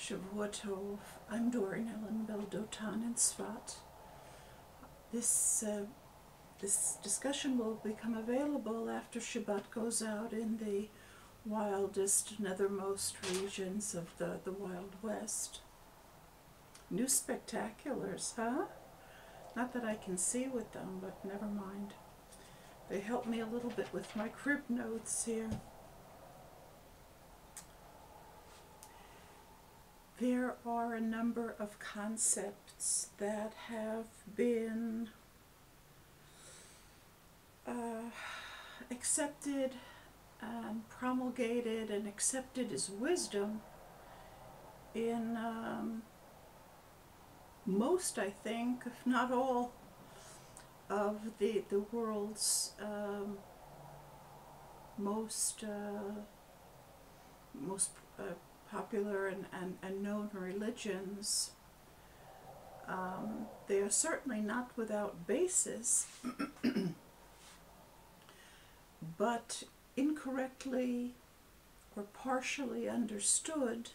Shavua Tov. I'm Doreen Ellen Beldotan in Svat. This discussion will become available after Shabbat goes out in the wildest, nethermost regions of the Wild West. New spectaculars, huh? Not that I can see with them, but never mind. They help me a little bit with my crib notes here. There are a number of concepts that have been accepted and promulgated and accepted as wisdom in most, I think, if not all, of the world's most popular and known religions. They are certainly not without basis, but incorrectly or partially understood,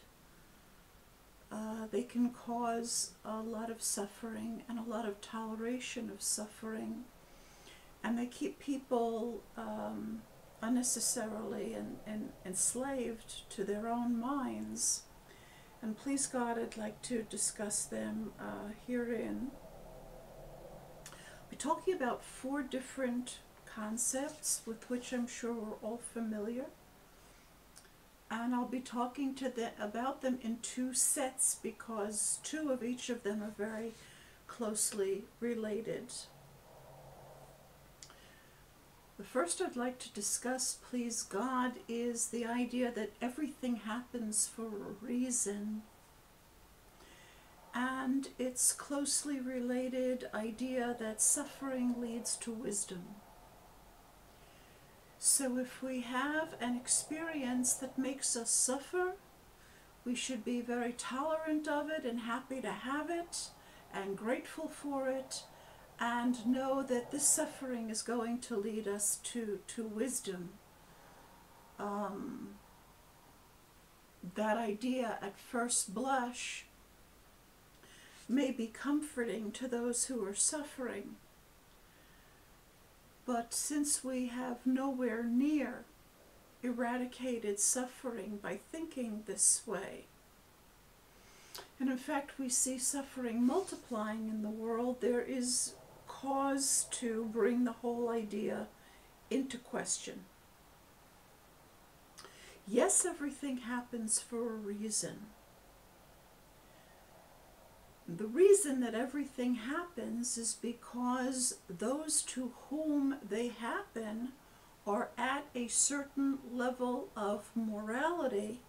they can cause a lot of suffering and a lot of toleration of suffering, and they keep people unnecessarily and enslaved to their own minds. And please God, I'd like to discuss them herein. We're talking about 4 different concepts with which I'm sure we're all familiar, and I'll be talking about them in 2 sets because 2 of each of them are very closely related. The first I'd like to discuss, please God, is the idea that everything happens for a reason, and its closely related idea that suffering leads to wisdom. So if we have an experience that makes us suffer, we should be very tolerant of it and happy to have it and grateful for it, and know that this suffering is going to lead us to wisdom. That idea at first blush may be comforting to those who are suffering, but since we have nowhere near eradicated suffering by thinking this way, and in fact we see suffering multiplying in the world, there is cause to bring the whole idea into question. Yes, everything happens for a reason. The reason that everything happens is because those to whom they happen are at a certain level of morality.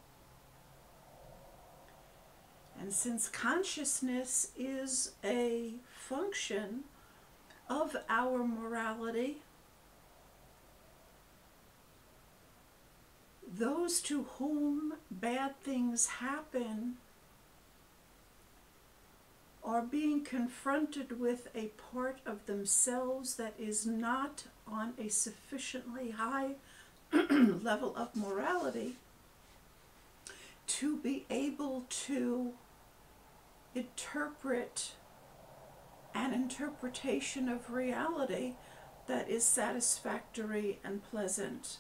And since consciousness is a function of our morality, those to whom bad things happen are being confronted with a part of themselves that is not on a sufficiently high level of morality to be able to interpret an interpretation of reality that is satisfactory and pleasant.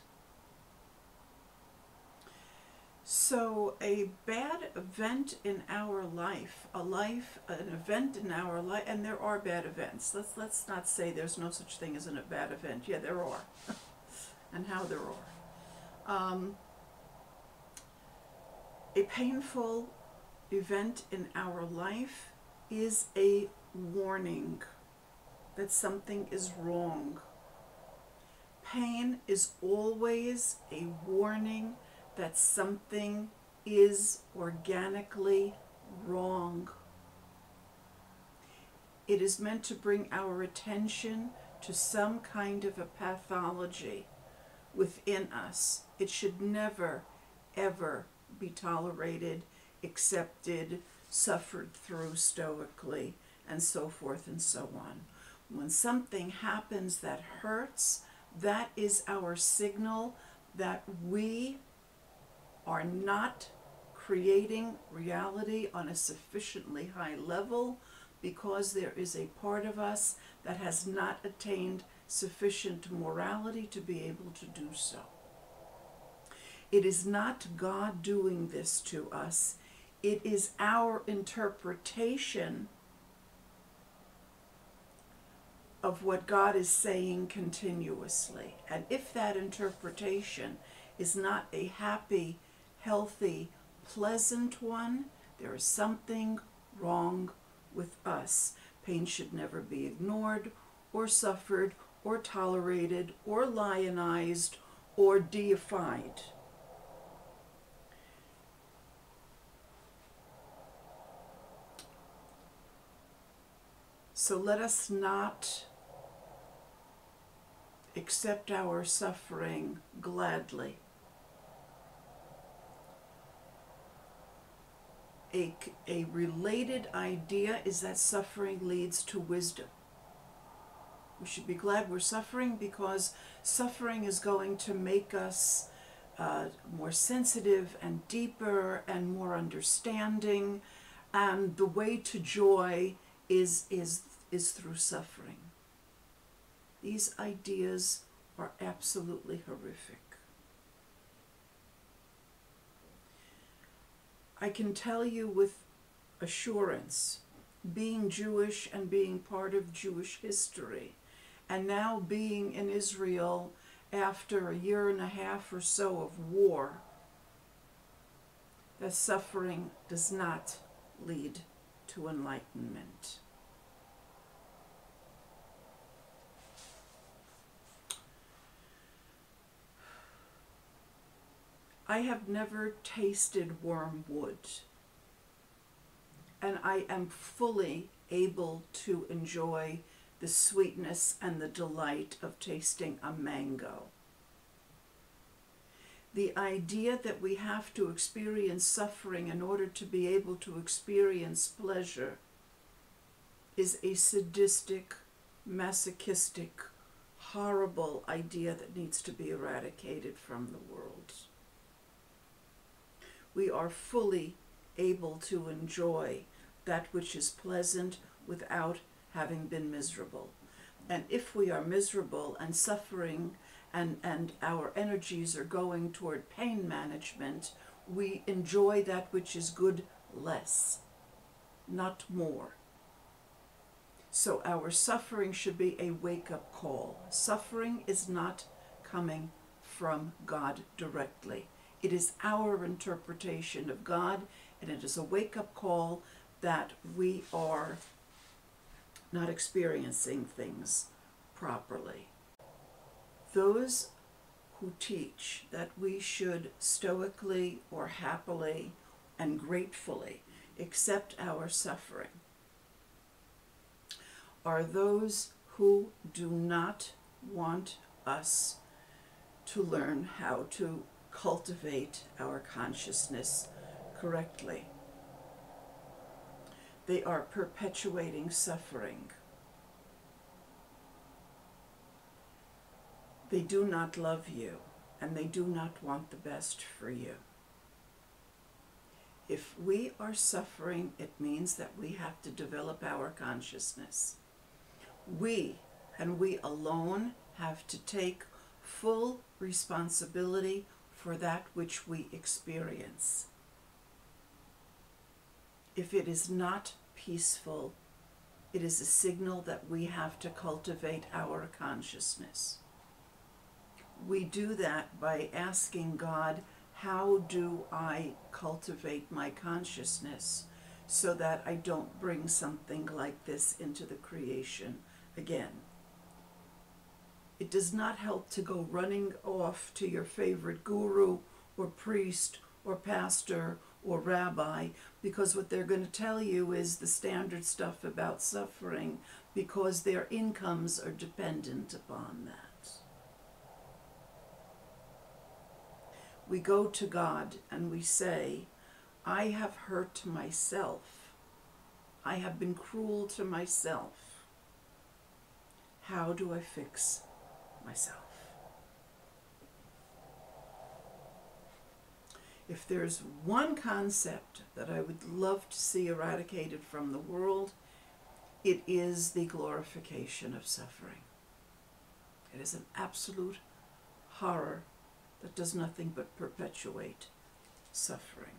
So a bad event in our life, an event in our life, and there are bad events. Let's not say there's no such thing as a bad event. Yeah, there are, and how there are. A painful event in our life is a warning that something is wrong. Pain is always a warning that something is organically wrong. It is meant to bring our attention to some kind of a pathology within us. It should never, ever be tolerated, accepted, suffered through stoically, and so forth and so on. When something happens that hurts, that is our signal that we are not creating reality on a sufficiently high level because there is a part of us that has not attained sufficient morality to be able to do so. It is not God doing this to us. It is our interpretation of what God is saying continuously. And if that interpretation is not a happy, healthy, pleasant one, there is something wrong with us. Pain should never be ignored or suffered or tolerated or lionized or deified. So let us not accept our suffering gladly. A related idea is that suffering leads to wisdom. We should be glad we're suffering because suffering is going to make us more sensitive and deeper and more understanding, and the way to joy is through suffering. These ideas are absolutely horrific. I can tell you with assurance, being Jewish and being part of Jewish history, and now being in Israel after a year and a half or so of war, that suffering does not lead to enlightenment. I have never tasted wormwood, and I am fully able to enjoy the sweetness and the delight of tasting a mango. The idea that we have to experience suffering in order to be able to experience pleasure is a sadistic, masochistic, horrible idea that needs to be eradicated from the world. We are fully able to enjoy that which is pleasant without having been miserable. And if we are miserable and suffering and our energies are going toward pain management, we enjoy that which is good less, not more. So our suffering should be a wake-up call. Suffering is not coming from God directly. It is our interpretation of God, and it is a wake-up call that we are not experiencing things properly. Those who teach that we should stoically or happily and gratefully accept our suffering are those who do not want us to learn how to cultivate our consciousness correctly. They are perpetuating suffering. They do not love you, and they do not want the best for you. If we are suffering, it means that we have to develop our consciousness. We, and we alone, have to take full responsibility for that which we experience. If it is not peaceful, it is a signal that we have to cultivate our consciousness. We do that by asking God, how do I cultivate my consciousness so that I don't bring something like this into the creation again? It does not help to go running off to your favorite guru or priest or pastor or rabbi, because what they're going to tell you is the standard stuff about suffering, because their incomes are dependent upon that. We go to God and we say, I have hurt myself. I have been cruel to myself. How do I fix myself? If there's one concept that I would love to see eradicated from the world, it is the glorification of suffering. It is an absolute horror that does nothing but perpetuate suffering.